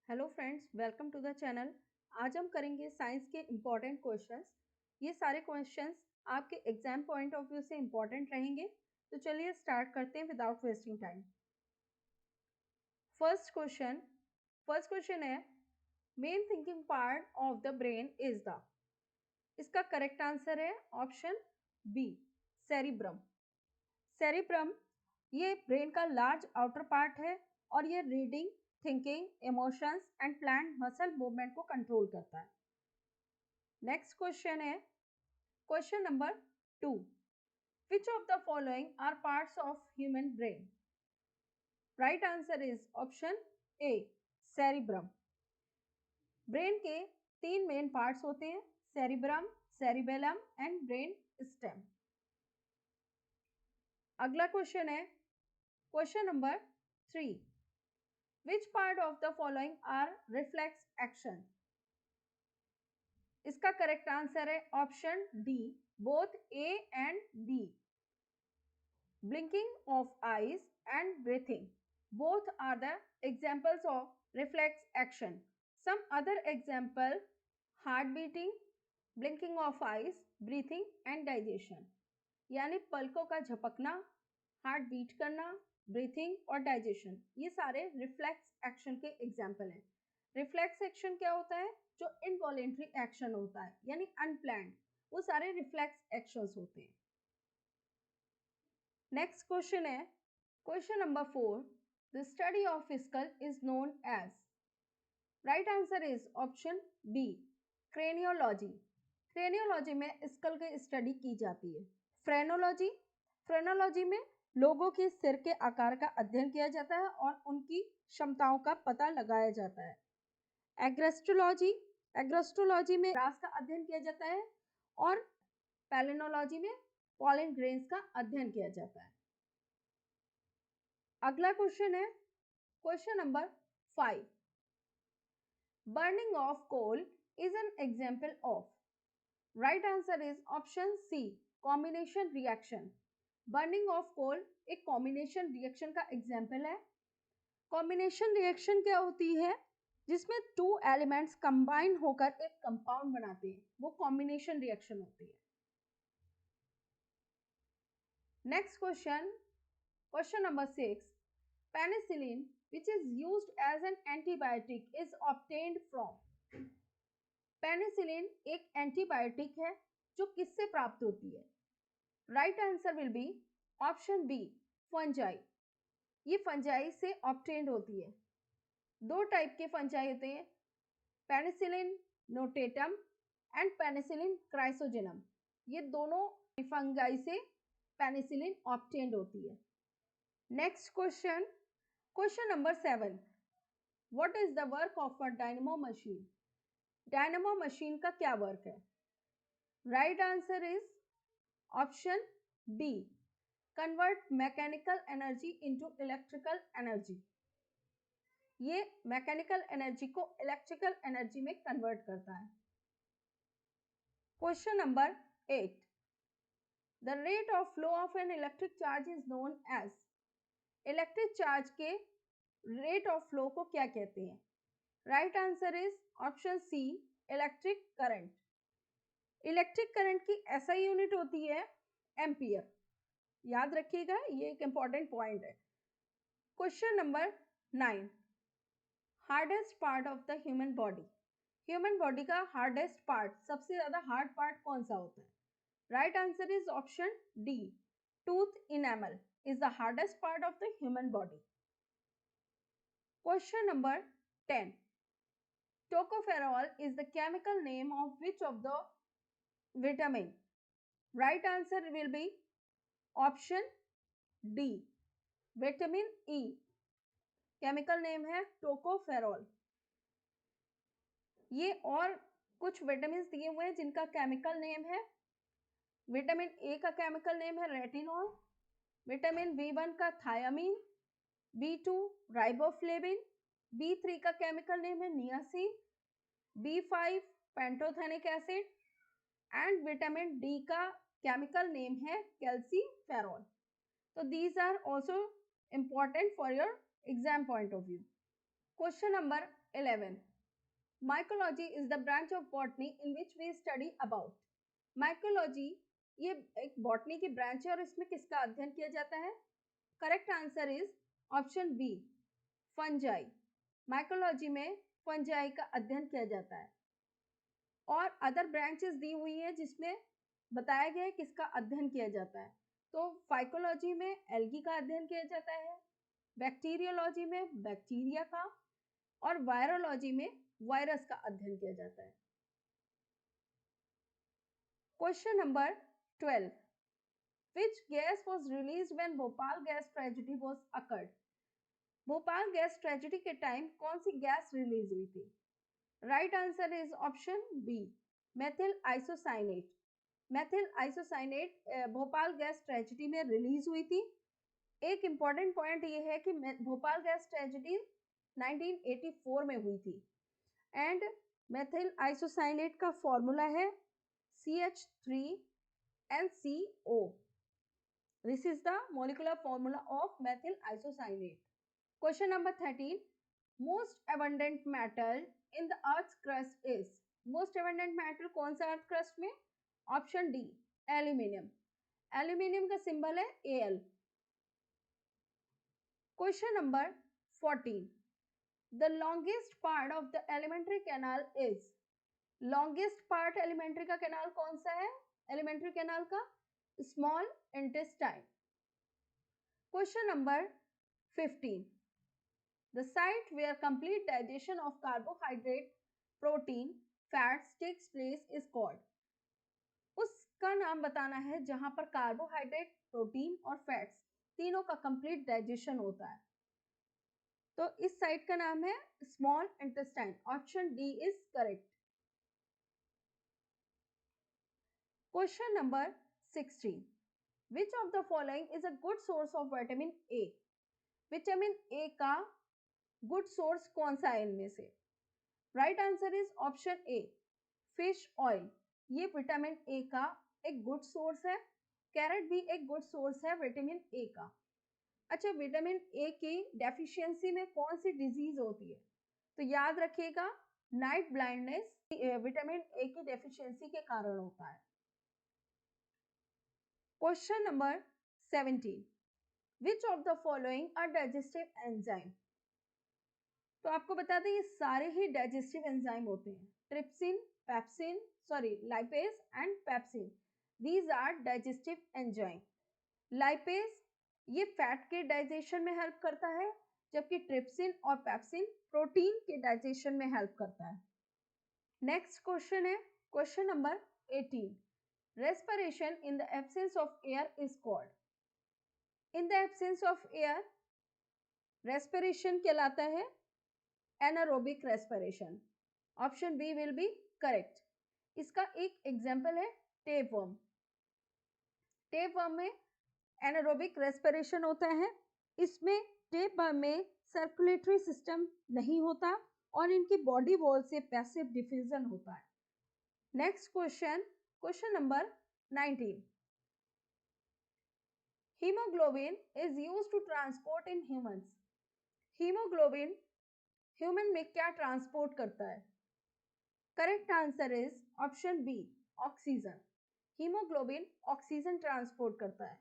Hello friends, welcome to the channel. आज हम करेंगे साइंस के इम्पॉर्टेंट क्वेश्चंस। ये सारे क्वेश्चंस आपके एग्जाम पॉइंट ऑफ व्यू से इम्पॉर्टेंट रहेंगे। तो चलिए स्टार्ट करते हैं without wasting time. First question है, main thinking part of the brain is the. इसका करेक्ट आंसर है ऑप्शन बी, सेरिब्रम। सेरिब्रम ये ब्रेन का लार्ज आउटर पार्ट है और ये reading, thinking, emotions and plan muscle movement को कंट्रोल करता है। नेक्स्ट क्वेश्चन है question number 2। Which of the following are parts of human brain? Right answer is option A, cerebrum. Brain के 3 main parts होते हैं, cerebrum, cerebellum and brain stem. अगला question है question number 3। Which part of the following are reflex action? इसका correct answer है option D, both A and B. Blinking of eyes and breathing both are the examples of reflex action. Some other example: heart beating, blinking of eyes, breathing and digestion. यानी पलकों का झपकना, heart beat करना, breathing और digestion, ये सारे reflex action के example हैं। Reflex action क्या होता है? जो इनवॉलेंट्री एक्शन होता है, यानी अनप्लान्ड, वो सारे रिफ्लेक्स एक्शंस होते हैं। नेक्स्ट क्वेश्चन है question number 4। The study of skull is known as. Right answer is option B, craniology. Craniology में स्कल की स्टडी की जाती है। फ्रेनोलॉजी, फ्रेनोलॉजी में लोगों के सिर के आकार का अध्ययन किया जाता है और उनकी क्षमताओं का पता लगाया जाता है। एग्रेस्ट्रोलॉजी, एग्रेस्ट्रोलॉजी में ग्रास का अध्ययन किया जाता है और पैलिनोलॉजी में पॉलन ग्रेन्स का अध्ययन किया जाता है। अगला क्वेश्चन है question number 5। Burning of coal is an example of. Right answer is option C, combination reaction. Burning of coal एक कॉम्बिनेशन रिएक्शन का एग्जाम्पल है। कॉम्बिनेशन रिएक्शन क्या होती है? जिसमें 2 एलिमेंट्स कंबाइन होकर एक कंपाउंड बनाते हैं, वो कॉम्बिनेशन रिएक्शन होती है। Next question, question number 6। Penicillin which is used as an antibiotic is obtained from। Penicillin एक एंटीबायोटिक है जो किससे प्राप्त होती है? Right answer will be option B, fungi. ये फंजाई से ऑब्टेन्ड होती है। 2 टाइप के फंजाई होते हैं, penicillin notatum and penicillin chrysogenum. ये दोनों फंगाई से पेनिसिलिन ऑब्टेन्ड होती है। Next question, question number 7। What is the work of a dynamo machine? Dynamo machine का क्या वर्क है? Right answer is option B, convert mechanical energy into electrical energy. ये mechanical energy को electrical energy में convert करता है। Question number 8। The rate of flow of an electric charge is known as. Electric charge के rate of flow को क्या कहते हैं? Right answer is option C, electric current. Electric current की एसआई यूनिट होती है एम्पियर। याद रखिएगा, ये एक इंपॉर्टेंट पॉइंट है। Question number 9। Hardest part of the human body. Human body का हार्डेस्ट पार्ट, सबसे ज्यादा हार्ड पार्ट कौन सा होता है? Right answer is option D, tooth enamel is the hardest part of the human body. Question number 10. Tocopherol is the chemical name of which of the vitamin? Right answer will be option D, vitamin E. Chemical name है tocopherol. ये और कुछ vitamin दिए हुए हैं जिनका chemical name है। Vitamin A का केमिकल नेम है रेटिनॉल, विटामिन बी1 का थायामीन, बी2 राइबोफ्लेविन, बी3 का केमिकल नेम है niacin, B five pantothenic acid and vitamin D का केमिकल नेम है कैल्सीफेरॉल। तो these are also important for your exam point of view. Question number 11. Mycology is the branch of botany in which we study about. Mycology ये एक botany की branch है और इसमें किसका अध्ययन किया जाता है? Correct answer is option B, fungi. Mycology में फंजाई का अध्ययन किया जाता है. और अदर ब्रांचेस दी हुई है जिसमें बताया गया है किसका अध्ययन किया जाता है. तो फाइकोलॉजी में एल्गी का अध्ययन किया जाता है, बैक्टीरियोलॉजी में बैक्टीरिया का, और वायरोलॉजी में वायरस का अध्ययन किया जाता है. Question number 12. Which gas was released when Bhopal gas tragedy was occurred? Bhopal gas tragedy के टाइम कौन सी गैस रिलीज हुई थी? Right answer is option B, methyl isocyanate. Methyl isocyanate Bhopal gas tragedy में रिलीज हुई थी. एक इंपॉर्टेंट पॉइंट ये है कि भोपाल गैस ट्रेजेडी 1984 में हुई थी एंड मेथिल आइसोसाइनेट का फॉर्मूला है CH3NCO. This is the molecular formula of methyl isocyanate. Question number 13. Most abundant metal in the earth's crust is. Most abundant metal कौन सा अर्थ क्रस्ट में? Option D, aluminium. एल्यूमिनियम का symbol है Al. Question number 14. The longest part of the alimentary canal is. Longest part alimentary का canal कौन सा है? Alimentary canal का small intestine. Question number 15. The site where complete digestion of carbohydrate, protein, fats takes place is called. उसका नाम बताना है जहां पर कार्बोहाइड्रेट, प्रोटीन और फैट्स तीनों का कंप्लीट डाइजेशन होता है. तो इस साइट का नाम है small intestine. Option D is correct. Question number 16. Which of the following is a good source of vitamin A? Vitamin A का गुड सोर्स कौन सा है इनमें से? Right answer is option A, fish oil. ये विटामिन ए का एक good source है. कैरेट भी एक गुड सोर्स है विटामिन ए का. अच्छा, विटामिन ए की डेफिशिएंसी में कौन सी डिजीज होती है? तो याद रखिएगा, नाइट ब्लाइंडनेस विटामिन ए की डेफिशिएंसी के कारण होता है. Question number 17. Which of the following are digestive enzyme? तो आपको बता दें ये सारे ही डाइजेस्टिव एंजाइम होते हैं. Trypsin, pepsin, lipase and pepsin. These are digestive enzyme. Lipase ये फैट के डाइजेशन में हेल्प करता है, जबकि ट्रिप्सिन और पेप्सिन प्रोटीन के डाइजेशन में हेल्प करता है. नेक्स्ट क्वेश्चन है question number 18. Respiration in the absence of air is called. In the absence of air respiration कहलाता है anaerobic respiration. Option B will be correct. इसका एक एग्जांपल है टेपवर्म. टेपवर्म में एनारोबिक रेस्पिरेशन होता है. इसमें टेपवर्म में सर्कुलेटरी सिस्टम नहीं होता और इनकी बॉडी वॉल से पैसिव डिफ्यूजन होता है. Next question, question number 19. Haemoglobin is used to transport in humans. Haemoglobin human में क्या ट्रांसपोर्ट करता है? Correct answer is option B, oxygen. Haemoglobin oxygen transport करता है.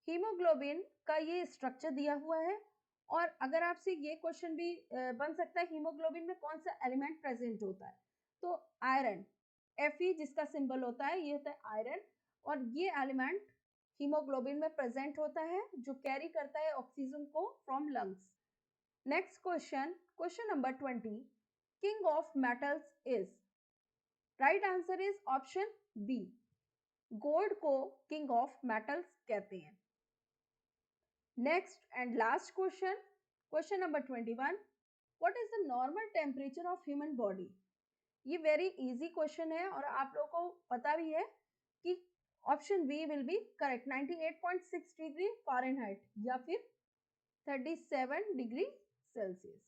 हीमोग्लोबिन का ये स्ट्रक्चर दिया हुआ है और अगर आपसे ये क्वेश्चन भी बन सकता है हीमोग्लोबिन में कौन सा एलिमेंट प्रेजेंट होता है, तो आयरन. Fe जिसका सिंबल होता है ये होता है आयरन और ये एलिमेंट हीमोग्लोबिन में प्रेजेंट होता है जो कैरी करता है ऑक्सीजन को from lungs. Next question, question number 20. King of metals is. Right answer is option B, gold को किंग ऑफ मेटल्स कहते हैं. Next and last question, question number 21. What is the normal temperature of human body? ये very easy question है और आप लोगों को पता भी है कि option B will be correct. 98.6 degree Fahrenheit या फिर 37 डिग्री सेल्सियस.